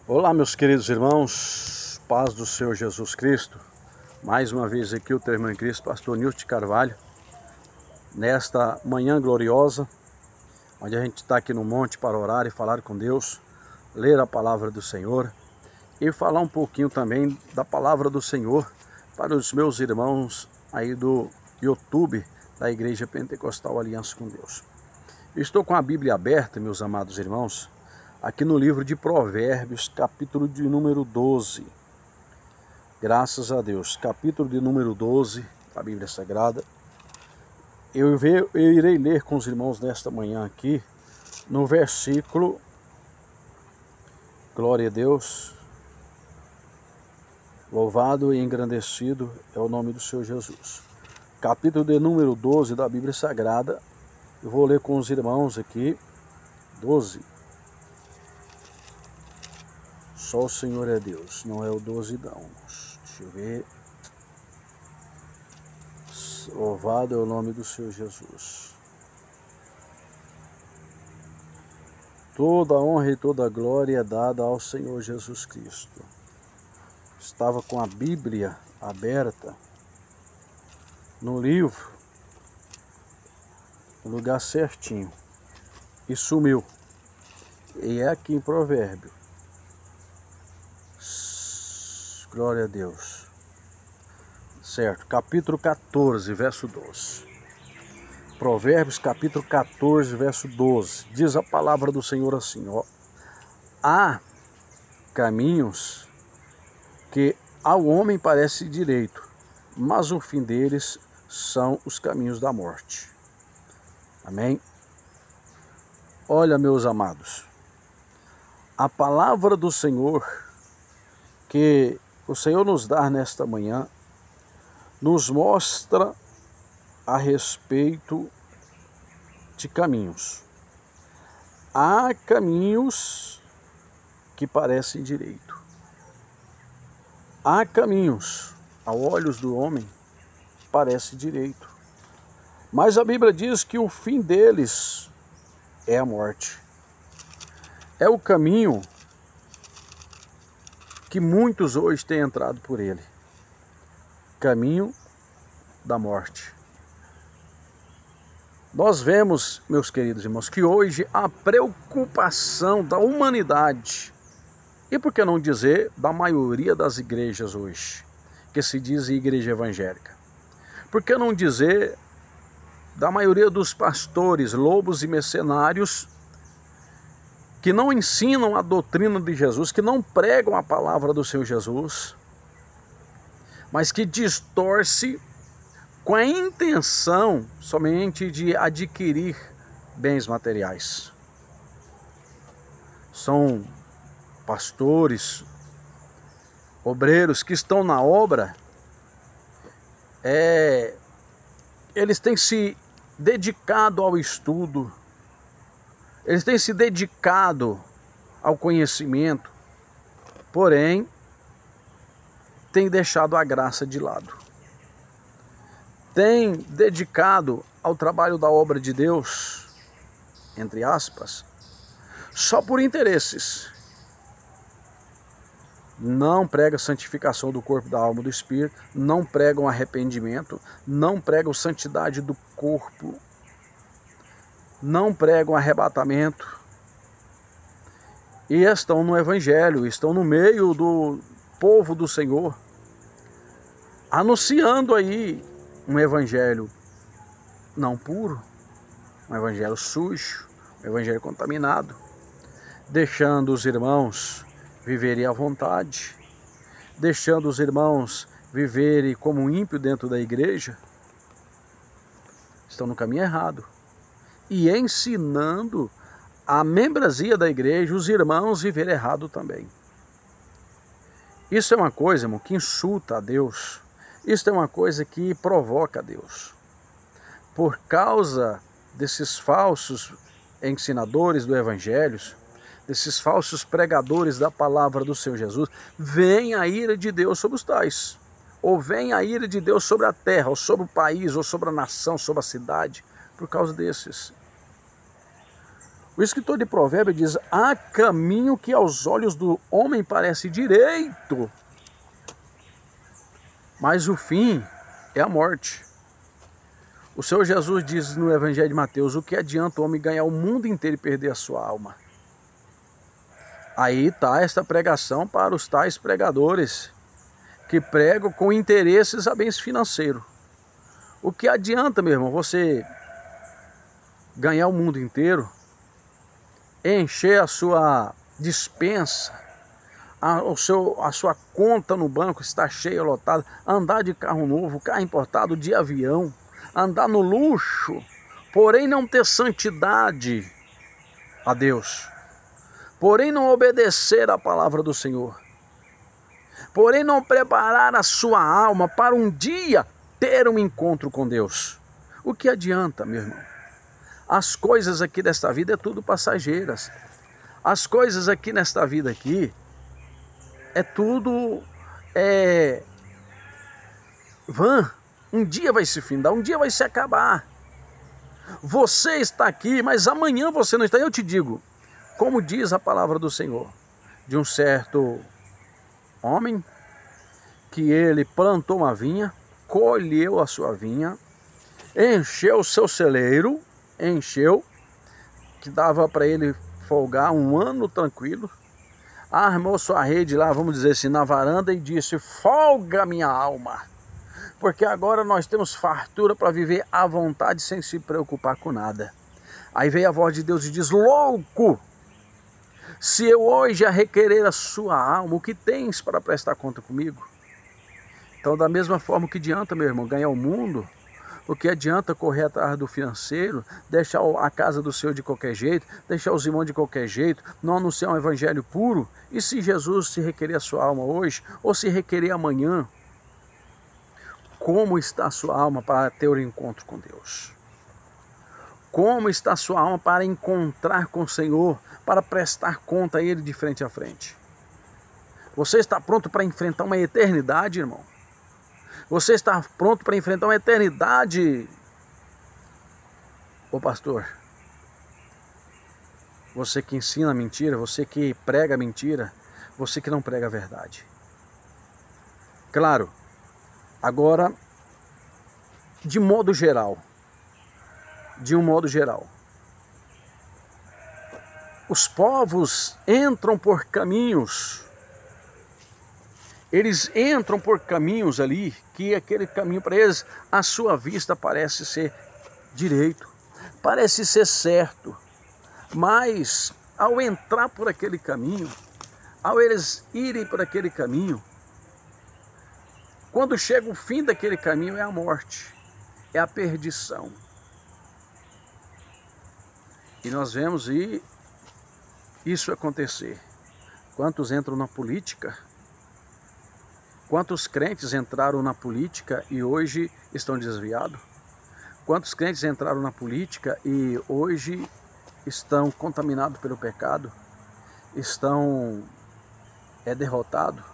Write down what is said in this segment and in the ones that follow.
Olá, meus queridos irmãos, paz do Senhor Jesus Cristo. Mais uma vez aqui o teu irmão em Cristo, pastor Nilton de Carvalho, nesta manhã gloriosa, onde a gente está aqui no monte para orar e falar com Deus, ler a palavra do Senhor e falar um pouquinho também da palavra do Senhor para os meus irmãos aí do YouTube da Igreja Pentecostal Aliança com Deus. Eu estou com a Bíblia aberta, meus amados irmãos, aqui no livro de Provérbios, capítulo de número 12. Graças a Deus, capítulo de número 12 da Bíblia Sagrada. Eu irei ler com os irmãos nesta manhã aqui, no versículo, glória a Deus, louvado e engrandecido é o nome do Senhor Jesus. Capítulo de número 12 da Bíblia Sagrada, eu vou ler com os irmãos aqui, 12. Só o Senhor é Deus, não é o 12 não. Deixa eu ver. Louvado é o nome do Senhor Jesus. Toda a honra e toda a glória é dada ao Senhor Jesus Cristo. Estava com a Bíblia aberta no livro, no lugar certinho, e sumiu. E é aqui em Provérbio. Glória a Deus. Certo, capítulo 14, verso 12. Provérbios, capítulo 14, verso 12. Diz a palavra do Senhor assim, ó. Há caminhos que ao homem parece direito, mas o fim deles são os caminhos da morte. Amém? Olha, meus amados, a palavra do Senhor que o Senhor nos dá nesta manhã, nos mostra a respeito de caminhos. Há caminhos que parecem direito. Há caminhos, a olhos do homem, parece direito. Mas a Bíblia diz que o fim deles é a morte. É o caminho que muitos hoje têm entrado por ele. Caminho da morte. Nós vemos, meus queridos irmãos, que hoje a preocupação da humanidade, e por que não dizer da maioria das igrejas hoje, que se diz igreja evangélica, por que não dizer da maioria dos pastores, lobos e mercenários, que não ensinam a doutrina de Jesus, que não pregam a palavra do Senhor Jesus, mas que distorce com a intenção somente de adquirir bens materiais. São pastores, obreiros que estão na obra, eles têm se dedicado ao estudo, eles têm se dedicado ao conhecimento, porém, têm deixado a graça de lado. Têm dedicado ao trabalho da obra de Deus, entre aspas, só por interesses. Não pregam santificação do corpo, da alma e do espírito, não pregam arrependimento, não pregam santidade do corpo, não pregam arrebatamento, e estão no Evangelho, estão no meio do povo do Senhor, anunciando aí um Evangelho não puro, um Evangelho sujo, um Evangelho contaminado, deixando os irmãos viverem à vontade, deixando os irmãos viverem como um ímpio dentro da igreja. Estão no caminho errado. E ensinando a membresia da igreja, os irmãos viver errado também. Isso é uma coisa, irmão, que insulta a Deus. Isso é uma coisa que provoca a Deus. Por causa desses falsos ensinadores do Evangelho, desses falsos pregadores da palavra do Senhor Jesus, vem a ira de Deus sobre os tais. Ou vem a ira de Deus sobre a terra, ou sobre o país, ou sobre a nação, sobre a cidade, por causa desses. O escritor de Provérbios diz: há caminho que aos olhos do homem parece direito, mas o fim é a morte. O Senhor Jesus diz no Evangelho de Mateus: o que adianta o homem ganhar o mundo inteiro e perder a sua alma? Aí está esta pregação para os tais pregadores que pregam com interesses a bens financeiros. O que adianta, meu irmão, você ganhar o mundo inteiro, encher a sua despensa, a sua conta no banco está cheia, lotada, andar de carro novo, carro importado, de avião, andar no luxo, porém não ter santidade a Deus, porém não obedecer à palavra do Senhor, porém não preparar a sua alma para um dia ter um encontro com Deus. O que adianta, meu irmão? As coisas aqui desta vida é tudo passageiras. As coisas aqui nesta vida aqui é tudo vã. Um dia vai se findar, um dia vai se acabar. Você está aqui, mas amanhã você não está. Eu te digo, como diz a palavra do Senhor, de um certo homem, que ele plantou uma vinha, colheu a sua vinha, encheu o seu celeiro, que dava para ele folgar um ano tranquilo, armou sua rede lá, vamos dizer assim, na varanda e disse: folga minha alma, porque agora nós temos fartura para viver à vontade sem se preocupar com nada. Aí veio a voz de Deus e diz: louco, se eu hoje a requerer a sua alma, o que tens para prestar conta comigo? Então, da mesma forma, o que adianta, meu irmão, ganhar o mundo? O que adianta correr atrás do financeiro, deixar a casa do Senhor de qualquer jeito, deixar os irmãos de qualquer jeito, não anunciar um evangelho puro? E se Jesus se requerer a sua alma hoje, ou se requerer amanhã, como está a sua alma para ter o encontro com Deus? Como está a sua alma para encontrar com o Senhor, para prestar conta a Ele de frente a frente? Você está pronto para enfrentar uma eternidade, irmão? Você está pronto para enfrentar uma eternidade? Ô pastor, você que ensina mentira, você que prega mentira, você que não prega a verdade. Claro, agora, de um modo geral, os povos entram por caminhos. Eles entram por caminhos ali, que aquele caminho para eles, à sua vista, parece ser direito, parece ser certo. Mas, ao entrar por aquele caminho, ao eles irem por aquele caminho, quando chega o fim daquele caminho, é a morte, é a perdição. E nós vemos isso acontecer. Quantos entram na política? Quantos crentes entraram na política e hoje estão desviados? Quantos crentes entraram na política e hoje estão contaminados pelo pecado? Estão derrotados?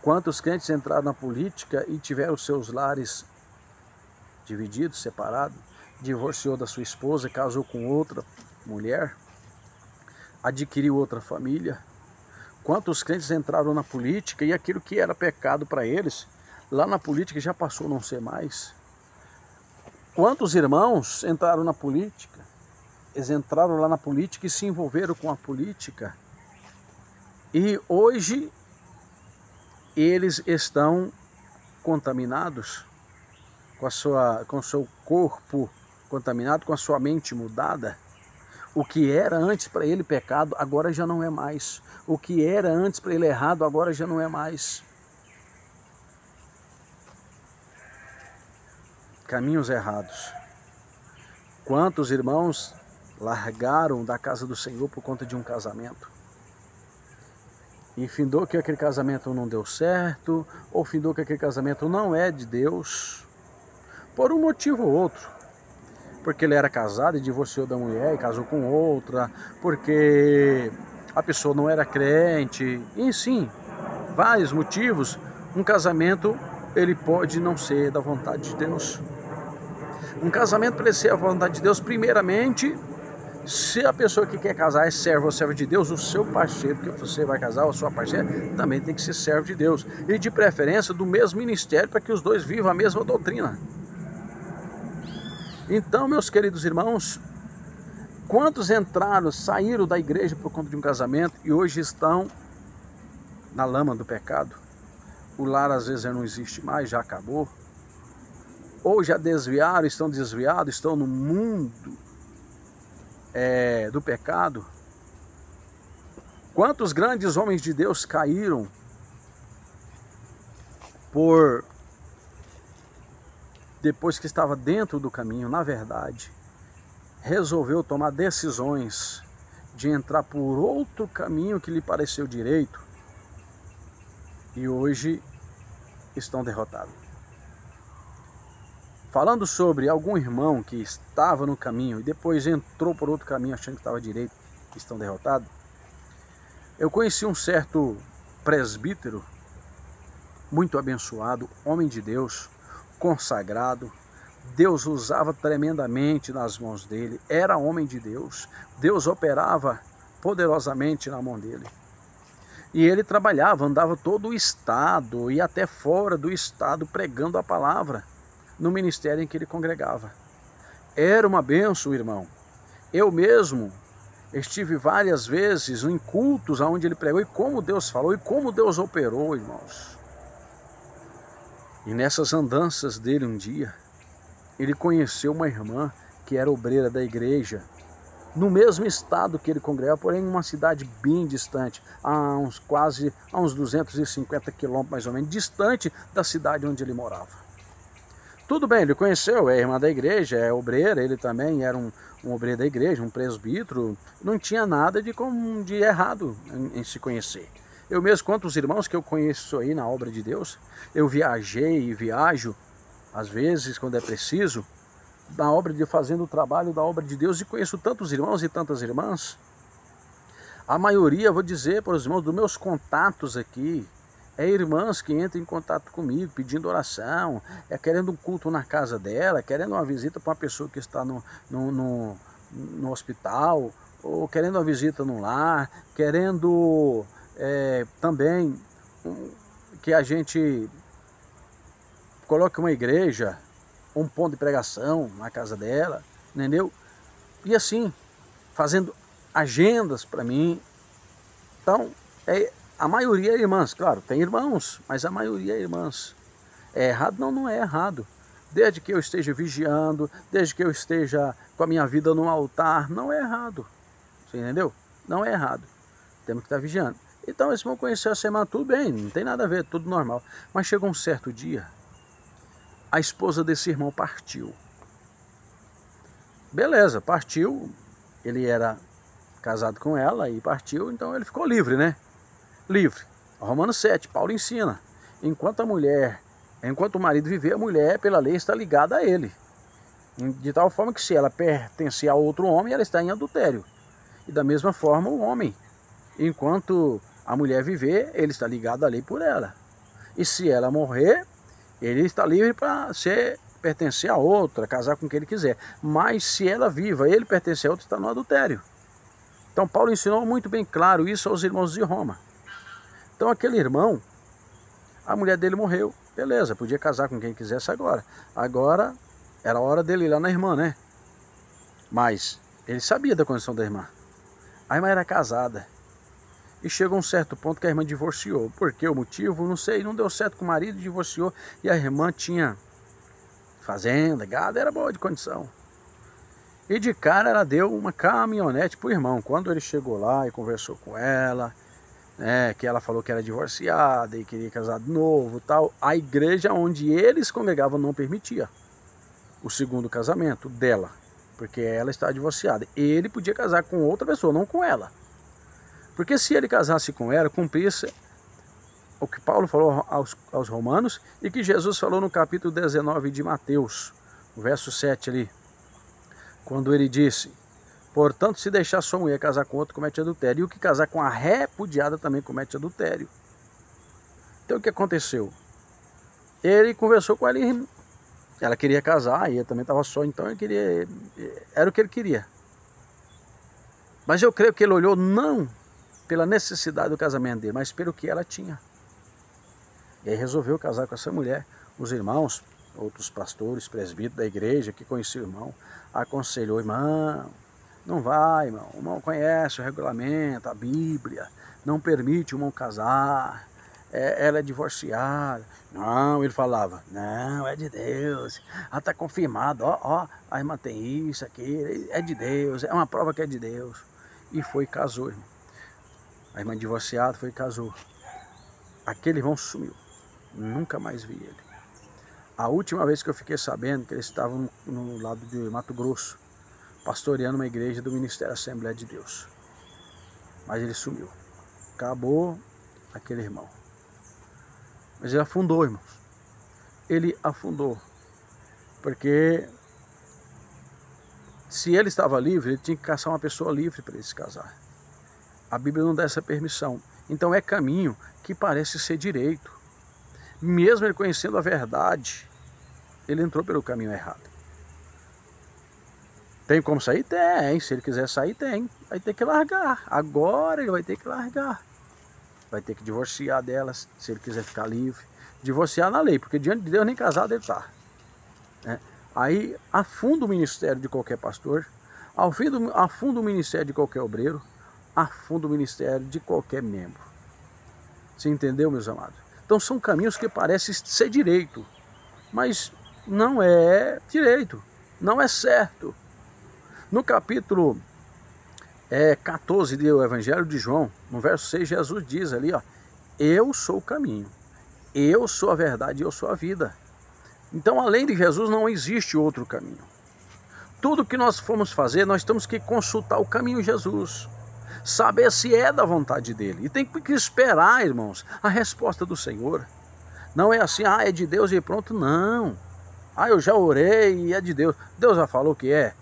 Quantos crentes entraram na política e tiveram seus lares divididos, separados? Divorciou da sua esposa, casou com outra mulher, adquiriu outra família? Quantos crentes entraram na política e aquilo que era pecado para eles, lá na política já passou a não ser mais? Quantos irmãos entraram na política? Eles entraram lá na política e se envolveram com a política. E hoje eles estão contaminados, com o seu corpo contaminado, com a sua mente mudada. O que era antes para ele pecado, agora já não é mais. O que era antes para ele errado, agora já não é mais. Caminhos errados. Quantos irmãos largaram da casa do Senhor por conta de um casamento? E findou que aquele casamento não deu certo, ou findou que aquele casamento não é de Deus, por um motivo ou outro. Porque ele era casado e divorciou da mulher e casou com outra, porque a pessoa não era crente, e sim, vários motivos. Um casamento, ele pode não ser da vontade de Deus. Um casamento, para ele ser a vontade de Deus, primeiramente, Se a pessoa que quer casar é servo ou serva de Deus, o seu parceiro que você vai casar, ou a sua parceira, também tem que ser servo de Deus. E de preferência do mesmo ministério, para que os dois vivam a mesma doutrina. Então, meus queridos irmãos, quantos entraram, saíram da igreja por conta de um casamento e hoje estão na lama do pecado? O lar às vezes já não existe mais, já acabou. Ou já desviaram, estão desviados, estão no mundo do pecado. Quantos grandes homens de Deus caíram depois que estava dentro do caminho, na verdade, resolveu tomar decisões de entrar por outro caminho que lhe pareceu direito e hoje estão derrotados. Falando sobre algum irmão que estava no caminho e depois entrou por outro caminho achando que estava direito e estão derrotados, eu conheci um certo presbítero muito abençoado, homem de Deus, consagrado. Deus usava tremendamente nas mãos dele, era homem de Deus, Deus operava poderosamente na mão dele. E ele trabalhava, andava todo o estado e até fora do estado pregando a palavra no ministério em que ele congregava. Era uma bênção, irmão. Eu mesmo estive várias vezes em cultos onde ele pregou e como Deus falou e como Deus operou, irmãos. E nessas andanças dele um dia, ele conheceu uma irmã que era obreira da igreja, no mesmo estado que ele congregava, porém em uma cidade bem distante, a uns 250 quilômetros mais ou menos, distante da cidade onde ele morava. Tudo bem, ele conheceu, é irmã da igreja, é obreira, ele também era um obreiro da igreja, um presbítero, não tinha nada de errado em se conhecer. Eu mesmo, quantos irmãos que eu conheço aí na obra de Deus, eu viajei e viajo, às vezes, quando é preciso, fazendo o trabalho da obra de Deus, e conheço tantos irmãos e tantas irmãs. A maioria, vou dizer para os irmãos, dos meus contatos aqui, é irmãs que entram em contato comigo, pedindo oração, querendo um culto na casa dela, querendo uma visita para uma pessoa que está no hospital, ou querendo uma visita no lar, querendo também que a gente coloque uma igreja, um ponto de pregação na casa dela, entendeu? E assim, fazendo agendas para mim. Então, a maioria é irmãs, claro, tem irmãos, mas a maioria é irmãs. É errado? Não, não é errado. Desde que eu esteja vigiando, desde que eu esteja com a minha vida no altar, não é errado. Você entendeu? Não é errado. Temos que estar vigiando. Então, esse irmão conheceu a semana, tudo bem, não tem nada a ver, tudo normal. Mas chegou um certo dia, a esposa desse irmão partiu. Beleza, partiu, ele era casado com ela e partiu, então ele ficou livre, né? Livre. Romanos 7, Paulo ensina. Enquanto o marido viver, a mulher, pela lei, está ligada a ele. De tal forma que se ela pertencer a outro homem, ela está em adultério. E da mesma forma o homem. Enquanto a mulher viver, ele está ligado à lei por ela. E se ela morrer, ele está livre para pertencer a outra, casar com quem ele quiser. Mas se ela viva, ele pertencer a outra, está no adultério. Então Paulo ensinou muito bem claro isso aos irmãos de Roma. Então aquele irmão, a mulher dele morreu, beleza, podia casar com quem quisesse agora. Agora era a hora dele ir lá na irmã, né? Mas ele sabia da condição da irmã. A irmã era casada. E chegou um certo ponto que a irmã divorciou. Por que o motivo? Não sei, não deu certo com o marido, divorciou. E a irmã tinha fazenda, gado, era boa de condição. E de cara ela deu uma caminhonete pro irmão. Quando ele chegou lá e conversou com ela, que ela falou que era divorciada e queria casar de novo, tal, a igreja onde eles congregavam não permitia o segundo casamento dela, porque ela está divorciada. Ele podia casar com outra pessoa, não com ela. Porque se ele casasse com ela, cumprisse o que Paulo falou aos romanos e que Jesus falou no capítulo 19 de Mateus, verso 7 ali, quando ele disse: portanto, se deixar sua mulher casar com outro, comete adultério. E o que casar com a repudiada também comete adultério. Então o que aconteceu? Ele conversou com ela e ela queria casar, e ele também estava só, então ele queria, era o que ele queria. Mas eu creio que ele olhou não pela necessidade do casamento dele, mas pelo que ela tinha. E aí resolveu casar com essa mulher. Os irmãos, outros pastores, presbíteros da igreja que conheciam o irmão, aconselhou: irmão, não vai, irmão. O irmão conhece o regulamento, a Bíblia, não permite o irmão casar. Ela é divorciada. Não, ele falava: não, é de Deus. Ela está confirmado, ó, a irmã tem isso, aquilo, é de Deus, é uma prova que é de Deus. E foi e casou, irmão. A irmã divorciada foi e casou. Aquele irmão sumiu. Nunca mais vi ele. A última vez que eu fiquei sabendo que eles estavam no lado de Mato Grosso, pastoreando uma igreja do Ministério Assembleia de Deus. Mas ele sumiu. Acabou aquele irmão. Mas ele afundou, irmãos. Ele afundou. Porque se ele estava livre, ele tinha que caçar uma pessoa livre para ele se casar. A Bíblia não dá essa permissão. Então é caminho que parece ser direito. Mesmo ele conhecendo a verdade, ele entrou pelo caminho errado. Tem como sair? Tem. Se ele quiser sair, tem. Vai ter que largar. Agora ele vai ter que largar. Vai ter que divorciar delas, se ele quiser ficar livre. Divorciar na lei, porque diante de Deus nem casado ele está. Aí afunda o ministério de qualquer pastor, afunda o ministério de qualquer obreiro, afunda o ministério de qualquer membro. Você entendeu, meus amados? Então são caminhos que parecem ser direito, mas não é direito, não é certo. No capítulo 14 do Evangelho de João, no verso 6, Jesus diz ali, ó: eu sou o caminho, eu sou a verdade, eu sou a vida. Então, além de Jesus, não existe outro caminho. Tudo que nós formos fazer, nós temos que consultar o caminho de Jesus, saber se é da vontade dele. E tem que esperar, irmãos, a resposta do Senhor. Não é assim, é de Deus e pronto, não. Eu já orei e é de Deus. Deus já falou que é?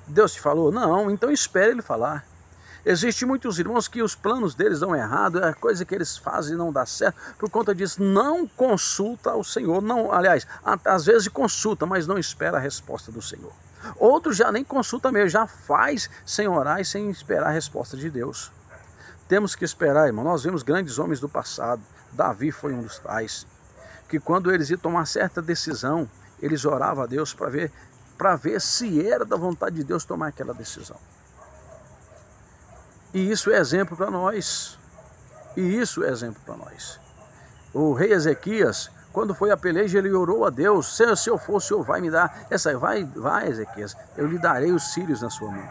Deus te falou? Não, então espere ele falar. Existem muitos irmãos que os planos deles dão errado, a coisa que eles fazem não dá certo, por conta disso não consulta o Senhor, não, aliás, às vezes consulta, mas não espera a resposta do Senhor. Outros já nem consulta mesmo, já faz sem orar e sem esperar a resposta de Deus. Temos que esperar, irmão. Nós vemos grandes homens do passado, Davi foi um dos tais, que quando eles iam tomar certa decisão, eles oravam a Deus para ver se era da vontade de Deus tomar aquela decisão. E isso é exemplo para nós. E isso é exemplo para nós. O rei Ezequias, quando foi a peleja, ele orou a Deus: se eu for, o Senhor vai me dar essa. Vai, Ezequias, eu lhe darei os sírios na sua mão.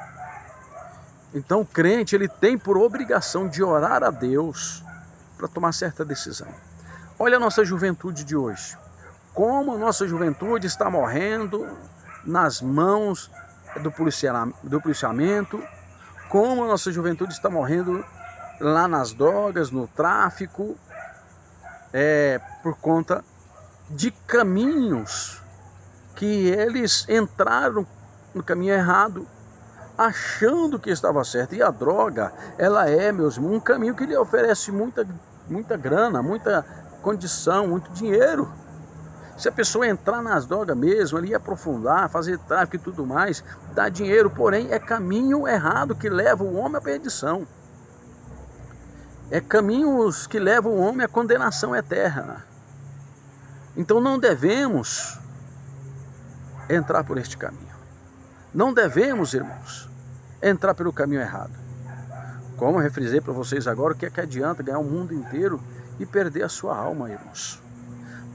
Então o crente, ele tem por obrigação de orar a Deus para tomar certa decisão. Olha a nossa juventude de hoje. Como a nossa juventude está morrendo nas mãos do policiamento, como a nossa juventude está morrendo lá nas drogas, no tráfico, por conta de caminhos que eles entraram no caminho errado, achando que estava certo. E a droga, ela meus irmãos, um caminho que lhe oferece muita grana, muita condição, muito dinheiro. Se a pessoa entrar nas drogas mesmo, ali aprofundar, fazer tráfico e tudo mais, dá dinheiro, porém é caminho errado que leva o homem à perdição. É caminhos que levam o homem à condenação eterna. Então não devemos entrar por este caminho. Não devemos, irmãos, entrar pelo caminho errado. Como eu refrisei para vocês agora, o que é que adianta ganhar o mundo inteiro e perder a sua alma, irmãos?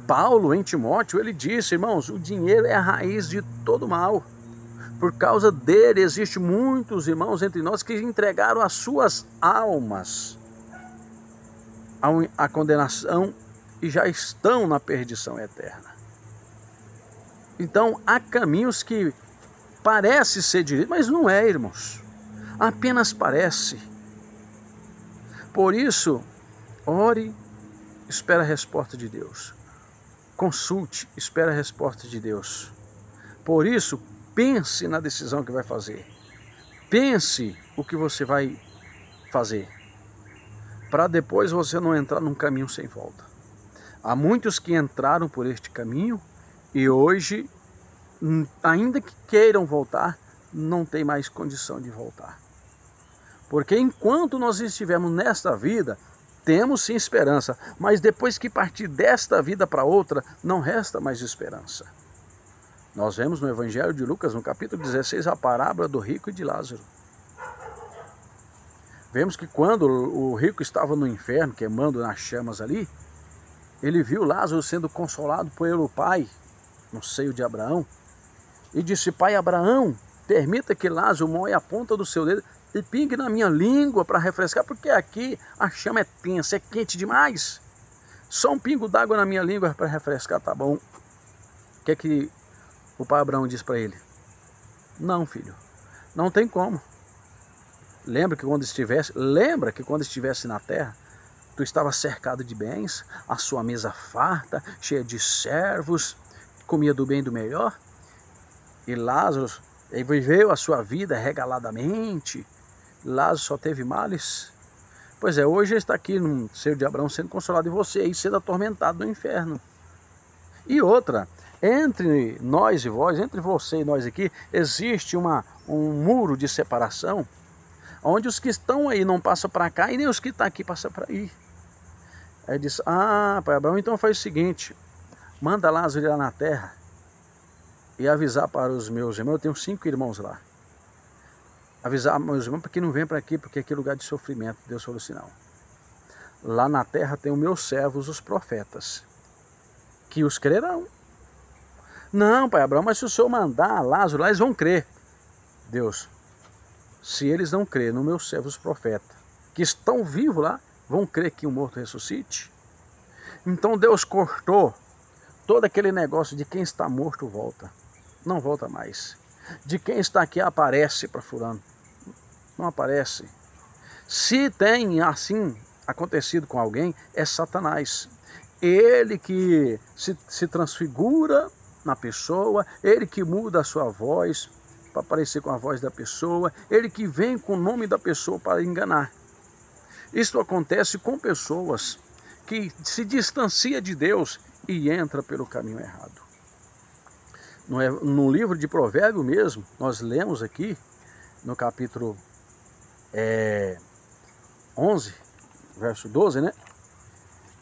Paulo, em Timóteo, ele disse: irmãos, o dinheiro é a raiz de todo mal. Por causa dele, existem muitos irmãos entre nós que entregaram as suas almas à condenação e já estão na perdição eterna. Então, há caminhos que parece ser direito, mas não é, irmãos. Apenas parece. Por isso, ore, espere a resposta de Deus. Consulte, espere a resposta de Deus. Por isso, pense na decisão que vai fazer. Pense o que você vai fazer, para depois você não entrar num caminho sem volta. Há muitos que entraram por este caminho e hoje, ainda que queiram voltar, não tem mais condição de voltar. Porque enquanto nós estivermos nesta vida, temos sim esperança, mas depois que partir desta vida para outra, não resta mais esperança. Nós vemos no Evangelho de Lucas, no capítulo 16, a parábola do rico e de Lázaro. Vemos que quando o rico estava no inferno, queimando nas chamas ali, ele viu Lázaro sendo consolado pelo pai, no seio de Abraão, e disse: Pai Abraão, permita que Lázaro molhe a ponta do seu dedo e pingue na minha língua para refrescar, porque aqui a chama é tensa, é quente demais. Só um pingo d'água na minha língua para refrescar, tá bom. O que é que o pai Abraão disse para ele? Não, filho, não tem como. Lembra que quando estivesse na terra, tu estava cercado de bens, a sua mesa farta, cheia de servos, comia do bem e do melhor. E Lázaro viveu a sua vida regaladamente. Lázaro só teve males. Pois é, hoje ele está aqui no seio de Abraão sendo consolado, e você aí sendo atormentado no inferno. E outra, entre nós e vós, entre você e nós aqui, existe um muro de separação, onde os que estão aí não passam para cá e nem os que estão aqui passam para aí. Aí disse: ah, pai Abraão, então faz o seguinte, manda Lázaro ir lá na terra e avisar para os meus irmãos, eu tenho 5 irmãos lá, avisar meus irmãos para que não venham para aqui, porque aqui é lugar de sofrimento. Deus falou assim: não, lá na terra tem os meus servos, os profetas, que os crerão. Não, pai Abraão, mas se o senhor mandar Lázaro lá, eles vão crer. Deus: se eles não crerem nos meus servos profetas, que estão vivos lá, vão crer que o morto ressuscite? Então Deus cortou todo aquele negócio de quem está morto volta. Não volta mais. De quem está aqui aparece para fulano. Não aparece. Se tem assim acontecido com alguém, é Satanás. Ele que se transfigura na pessoa, ele que muda a sua voz para parecer com a voz da pessoa, ele que vem com o nome da pessoa para enganar. Isso acontece com pessoas que se distanciam de Deus e entram pelo caminho errado. No livro de Provérbios mesmo, nós lemos aqui, no capítulo 11, verso 12, né?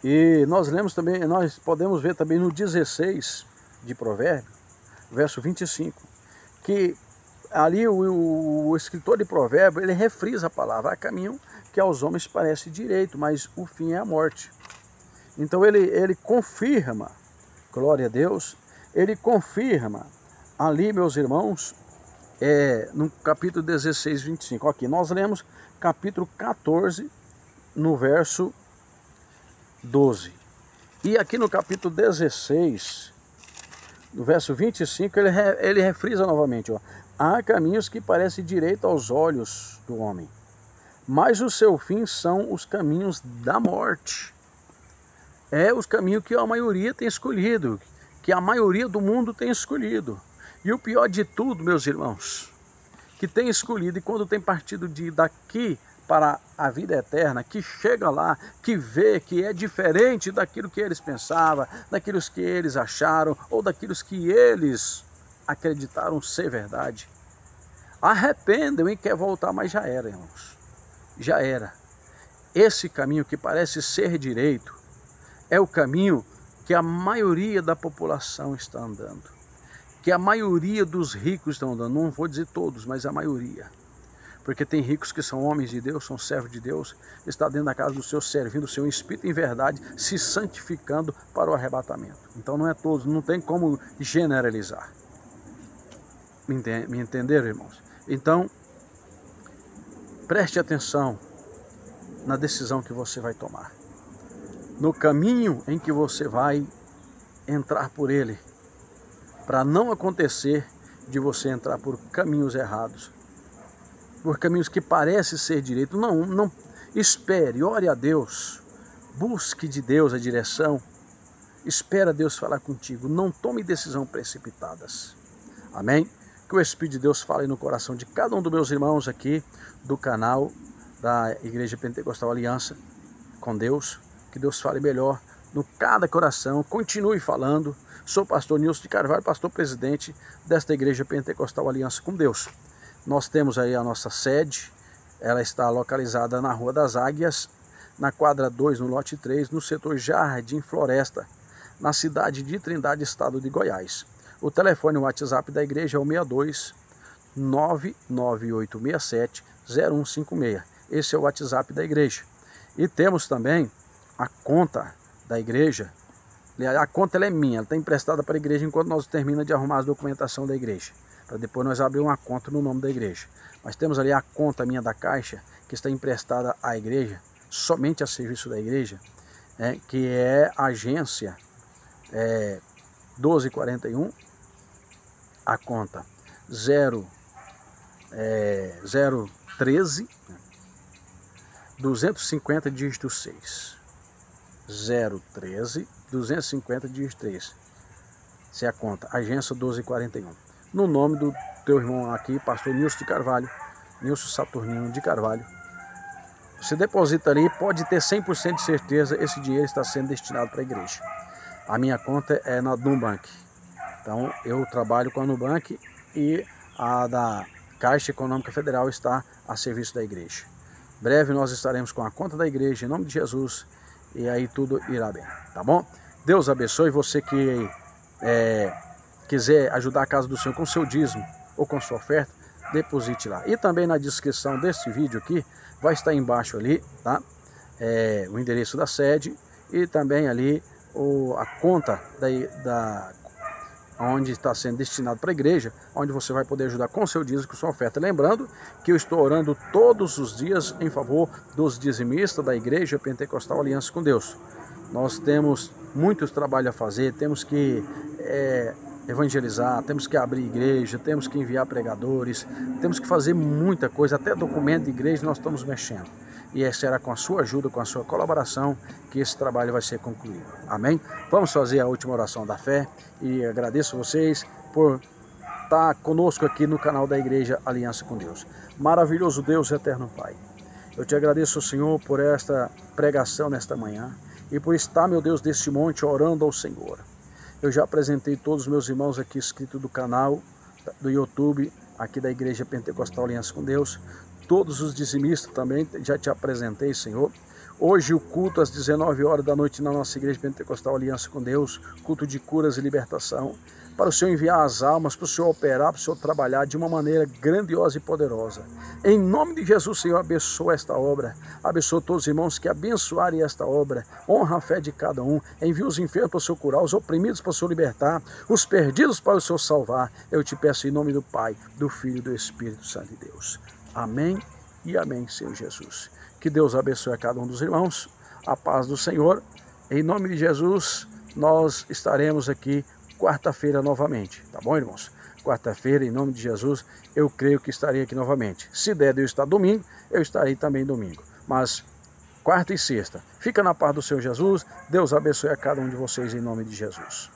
E nós lemos também, nós podemos ver também no 16 de Provérbios, verso 25, que ali o escritor de Provérbios, ele refrisa a palavra: há caminho que aos homens parece direito, mas o fim é a morte. Então ele confirma, glória a Deus, ele confirma ali, meus irmãos, no capítulo 16, 25. Aqui nós lemos capítulo 14, no verso 12. E aqui no capítulo 16, no verso 25, ele refrisa novamente: ó, há caminhos que parecem direito aos olhos do homem, mas o seu fim são os caminhos da morte. É os caminhos que a maioria tem escolhido, que a maioria do mundo tem escolhido. E o pior de tudo, meus irmãos, que tem escolhido, e quando tem partido daqui para a vida eterna, que chega lá, que vê que é diferente daquilo que eles pensavam, daquilo que eles acharam, ou daquilo que eles acreditaram ser verdade, arrependem e quer voltar, mas já era, irmãos. Já era. Esse caminho que parece ser direito é o caminho que a maioria da população está andando, que a maioria dos ricos estão andando. Não vou dizer todos, mas a maioria. Porque tem ricos que são homens de Deus, são servos de Deus, está dentro da casa do Senhor, servindo o seu espírito em verdade, se santificando para o arrebatamento. Então não é todos, não tem como generalizar. Me entenderam, irmãos? Então, preste atenção na decisão que você vai tomar, no caminho em que você vai entrar por ele, para não acontecer de você entrar por caminhos errados, por caminhos que parecem ser direito. Não espere, ore a Deus, busque de Deus a direção, espera Deus falar contigo, não tome decisões precipitadas. Amém? Que o Espírito de Deus fale no coração de cada um dos meus irmãos aqui do canal da Igreja Pentecostal Aliança com Deus. Que Deus fale melhor no cada coração, continue falando. Sou o pastor Nilson de Carvalho, pastor presidente desta Igreja Pentecostal Aliança com Deus. Nós temos aí a nossa sede Ela está localizada na Rua das Águias, na quadra 2, no lote 3, no setor Jardim Floresta, na cidade de Trindade, estado de Goiás. O telefone WhatsApp da igreja é o 62 99867 0156. Esse é o WhatsApp da igreja. E temos também a conta da igreja. A conta ela é minha, ela está emprestada para a igreja enquanto nós terminamos de arrumar a documentação da igreja, para depois nós abrir uma conta no nome da igreja. Mas temos ali a conta minha da Caixa, que está emprestada à igreja, somente a serviço da igreja, que é a agência 1241, a conta 013 250 dígito 6. 013 250 dígito 3. Essa é a conta, agência 1241. No nome do teu irmão aqui, pastor Nilson de Carvalho, Nilson Saturnino de Carvalho. Você deposita ali, pode ter 100% de certeza, esse dinheiro está sendo destinado para a igreja. A minha conta é na Nubank. Então eu trabalho com a Nubank e a da Caixa Econômica Federal está a serviço da igreja. Breve nós estaremos com a conta da igreja, em nome de Jesus, e aí tudo irá bem, tá bom? Deus abençoe você que quiser ajudar a casa do Senhor com seu dízimo ou com sua oferta, deposite lá. E também na descrição desse vídeo aqui, vai estar embaixo ali, tá? O endereço da sede e também ali a conta onde está sendo destinado para a igreja, onde você vai poder ajudar com seu dízimo, com sua oferta. Lembrando que eu estou orando todos os dias em favor dos dizimistas da Igreja Pentecostal Aliança com Deus. Nós temos muitos trabalhos a fazer, temos que evangelizar, temos que abrir igreja, temos que enviar pregadores, temos que fazer muita coisa, até documento de igreja nós estamos mexendo. E será com a sua ajuda, com a sua colaboração, que esse trabalho vai ser concluído. Amém? Vamos fazer a última oração da fé e agradeço vocês por estar conosco aqui no canal da Igreja Aliança com Deus. Maravilhoso Deus, eterno Pai. Eu te agradeço, Senhor, por esta pregação nesta manhã e por estar, meu Deus, deste monte orando ao Senhor. Eu já apresentei todos os meus irmãos aqui inscritos do canal, do YouTube, aqui da Igreja Pentecostal Aliança com Deus. Todos os dizimistas também, já te apresentei, Senhor. Hoje o culto às 19 horas da noite na nossa Igreja Pentecostal Aliança com Deus, culto de curas e libertação, para o Senhor enviar as almas, para o Senhor operar, para o Senhor trabalhar de uma maneira grandiosa e poderosa. Em nome de Jesus, Senhor, abençoa esta obra, abençoa todos os irmãos que abençoarem esta obra, honra a fé de cada um, envia os enfermos para o Senhor curar, os oprimidos para o Senhor libertar, os perdidos para o Senhor salvar. Eu te peço em nome do Pai, do Filho e do Espírito Santo de Deus. Amém e amém, Senhor Jesus. Que Deus abençoe a cada um dos irmãos, a paz do Senhor. Em nome de Jesus, nós estaremos aqui quarta-feira novamente, tá bom, irmãos? Quarta-feira, em nome de Jesus, eu creio que estarei aqui novamente. Se der de eu estar domingo, eu estarei também domingo. Mas quarta e sexta, fica na paz do Senhor Jesus. Deus abençoe a cada um de vocês em nome de Jesus.